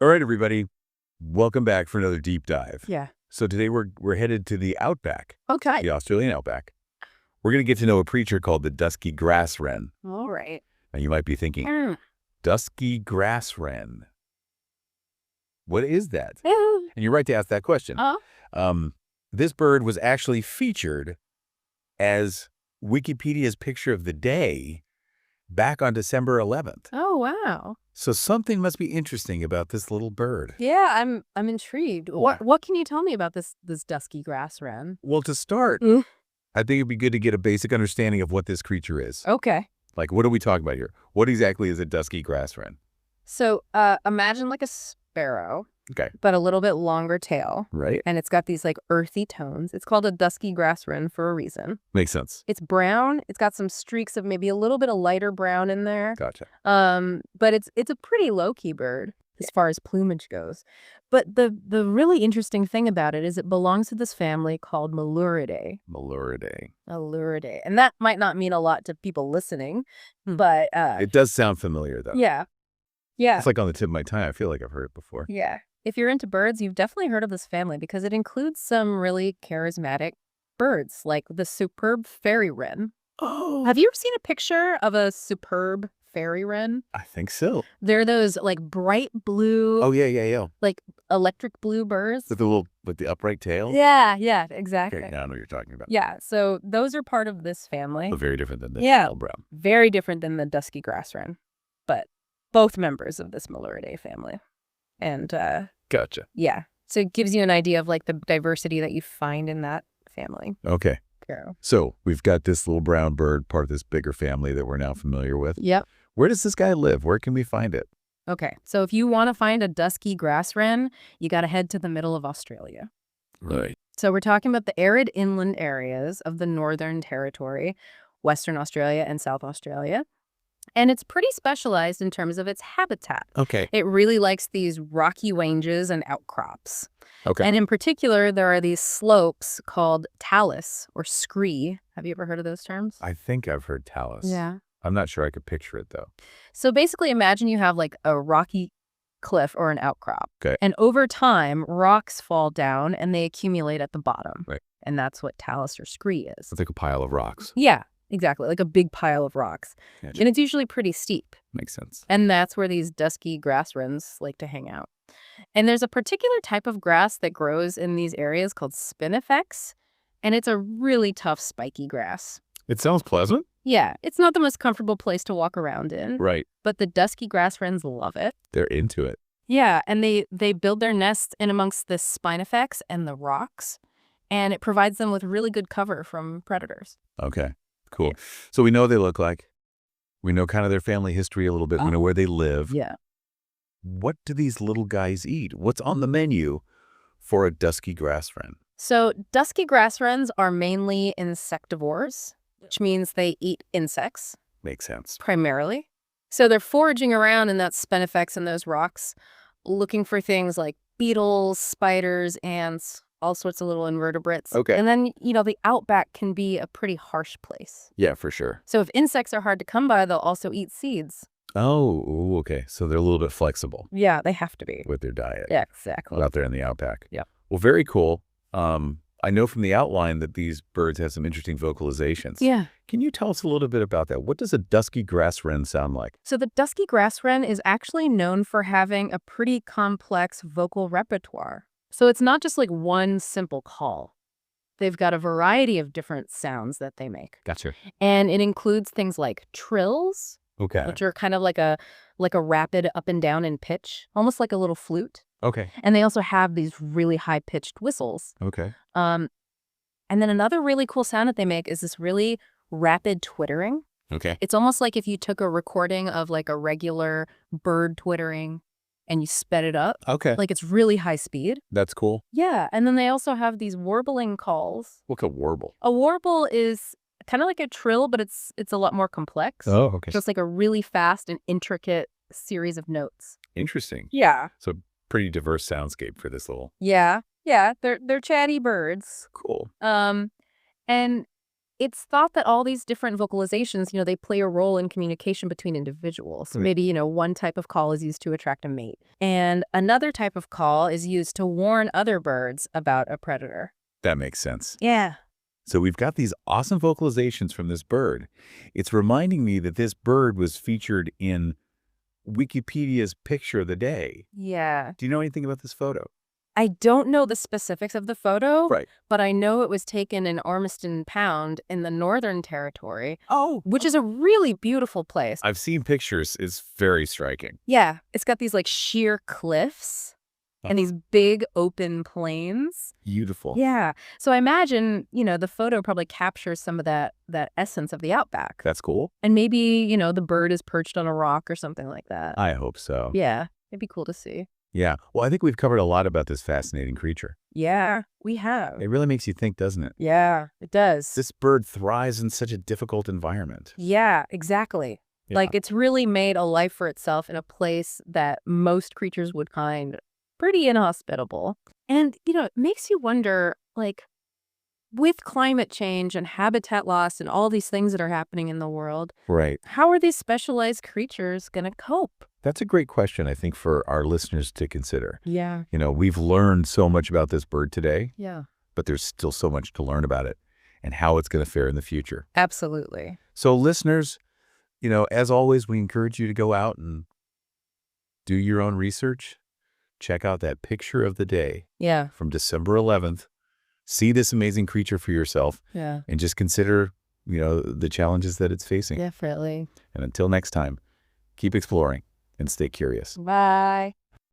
All right, everybody. Welcome back for another deep dive. Yeah. So today we're headed to the outback, Okay. the Australian outback. We're going to get to know a creature called the dusky grasswren. All right. Now you might be thinking, Mm. dusky grasswren. What is that? Oh. And you're right to ask that question. This bird was actually featured as Wikipedia's picture of the day back on December 11th. Oh, wow. So something must be interesting about this little bird. Yeah, I'm intrigued. What can you tell me about this dusky grasswren? Well, to start, Mm. I think it'd be good to get a basic understanding of what this creature is. Okay. Like, what are we talking about here? What exactly is a dusky grasswren? So, imagine like a sparrow, Okay. but a little bit longer tail. Right. And it's got these like earthy tones. It's called a dusky grasswren for a reason. Makes sense. It's brown. It's got some streaks of maybe a little bit of lighter brown in there. Gotcha. But it's a pretty low-key bird as far as plumage goes. But the really interesting thing about it is it belongs to this family called Meluridae. Meluridae. Meluridae. And that might not mean a lot to people listening, but It does sound familiar, though. yeah. Yeah. It's like on the tip of my tongue. I feel like I've heard it before. Yeah. If you're into birds, you've definitely heard of this family because it includes some really charismatic birds, like the superb fairy wren. Oh. Have you ever seen a picture of a superb fairy wren? I think so. They're those like bright blue, Oh, yeah. like electric blue birds. With the upright tail? Yeah, exactly. Okay, now I know what you're talking about. Yeah, so those are part of this family. So very different than the Yeah. brown. Very different than the dusky grasswren, but both members of this Meluridae family. And Gotcha. yeah, so it gives you an idea of like the diversity that you find in that family. Okay. Yeah. So we've got this little brown bird, part of this bigger family that we're now familiar with. Yep. Where does this guy live? Where can we find it? Okay, so if you want to find a dusky grasswren, you got to head to the middle of Australia. Right. So we're talking about the arid inland areas of the Northern Territory, Western Australia and South Australia. And it's pretty specialized in terms of its habitat. Okay. It really likes these rocky ranges and outcrops. Okay. And in particular, there are these slopes called talus or scree. Have you ever heard of those terms? I think I've heard talus. Yeah. I'm not sure I could picture it, though. So basically, imagine you have like a rocky cliff or an outcrop. Okay. And over time, rocks fall down and they accumulate at the bottom. Right. And that's what talus or scree is. It's like a pile of rocks. Yeah, exactly. Like a big pile of rocks. Gotcha. And it's usually pretty steep. Makes sense. And that's where these dusky grasswrens like to hang out. And there's a particular type of grass that grows in these areas called spinifex. And it's a really tough, spiky grass. It sounds pleasant. Yeah, it's not the most comfortable place to walk around in. Right. But the dusky grasswrens love it. They're into it. Yeah, and they build their nests in amongst the spinifex and the rocks. And it provides them with really good cover from predators. Okay. Cool. So we know what they look like. We know kind of their family history a little bit. We know where they live. Yeah. What do these little guys eat? What's on the menu for a dusky grasswren? So dusky grasswrens are mainly insectivores, which means they eat insects Makes sense. primarily. So they're foraging around in that spinifex and those rocks, looking for things like beetles, spiders, ants, all sorts of little invertebrates. Okay. And then, the outback can be a pretty harsh place. Yeah, for sure. So if insects are hard to come by, they'll also eat seeds. Oh, ooh, okay. So they're a little bit flexible Yeah, they have to be. with their diet. Yeah, exactly. Out there in the outback. Yeah. Well, very cool. I know from the outline that these birds have some interesting vocalizations. Yeah. Can you tell us a little bit about that? What does a dusky grasswren sound like? So the dusky grasswren is actually known for having a pretty complex vocal repertoire. So it's not just like one simple call. They've got a variety of different sounds that they make. Gotcha. And it includes things like trills, Okay. which are kind of like a rapid up and down in pitch, almost like a little flute. Okay. And they also have these really high-pitched whistles. Okay. And then another really cool sound that they make is this really rapid twittering. Okay. It's almost like if you took a recording of like a regular bird twittering and you sped it up. Okay. Like it's really high speed. That's cool. Yeah. And then they also have these warbling calls. What's a warble? A warble is kind of like a trill, but it's a lot more complex. Oh, okay. Just like a really fast and intricate series of notes. Interesting. Yeah. So pretty diverse soundscape for this little. Yeah. Yeah. They're chatty birds. Cool. And it's thought that all these different vocalizations, they play a role in communication between individuals. So maybe, one type of call is used to attract a mate. And another type of call is used to warn other birds about a predator. That makes sense. Yeah. So we've got these awesome vocalizations from this bird. It's reminding me that this bird was featured in Wikipedia's picture of the day. Yeah. Do you know anything about this photo? I don't know the specifics of the photo, Right. but I know it was taken in Ormiston Pound in the Northern Territory, which is a really beautiful place. I've seen pictures. It's very striking. Yeah, it's got these like sheer cliffs and these big open plains. Beautiful. Yeah. So I imagine, the photo probably captures some of that essence of the outback. That's cool. And maybe, the bird is perched on a rock or something like that. I hope so. Yeah, it'd be cool to see. Yeah. Well, I think we've covered a lot about this fascinating creature. Yeah, we have. It really makes you think, doesn't it? Yeah, it does. This bird thrives in such a difficult environment. Yeah, exactly. Yeah. Like, it's really made a life for itself in a place that most creatures would find pretty inhospitable. And, it makes you wonder, like, with climate change and habitat loss and all these things that are happening in the world, Right. how are these specialized creatures going to cope? That's a great question, I think, for our listeners to consider. Yeah. We've learned so much about this bird today, Yeah. but there's still so much to learn about it and how it's going to fare in the future. Absolutely. So listeners, as always, we encourage you to go out and do your own research. Check out that picture of the day Yeah. from December 11th. See this amazing creature for yourself. Yeah. And just consider, the challenges that it's facing. Definitely. And until next time, keep exploring and stay curious. Bye.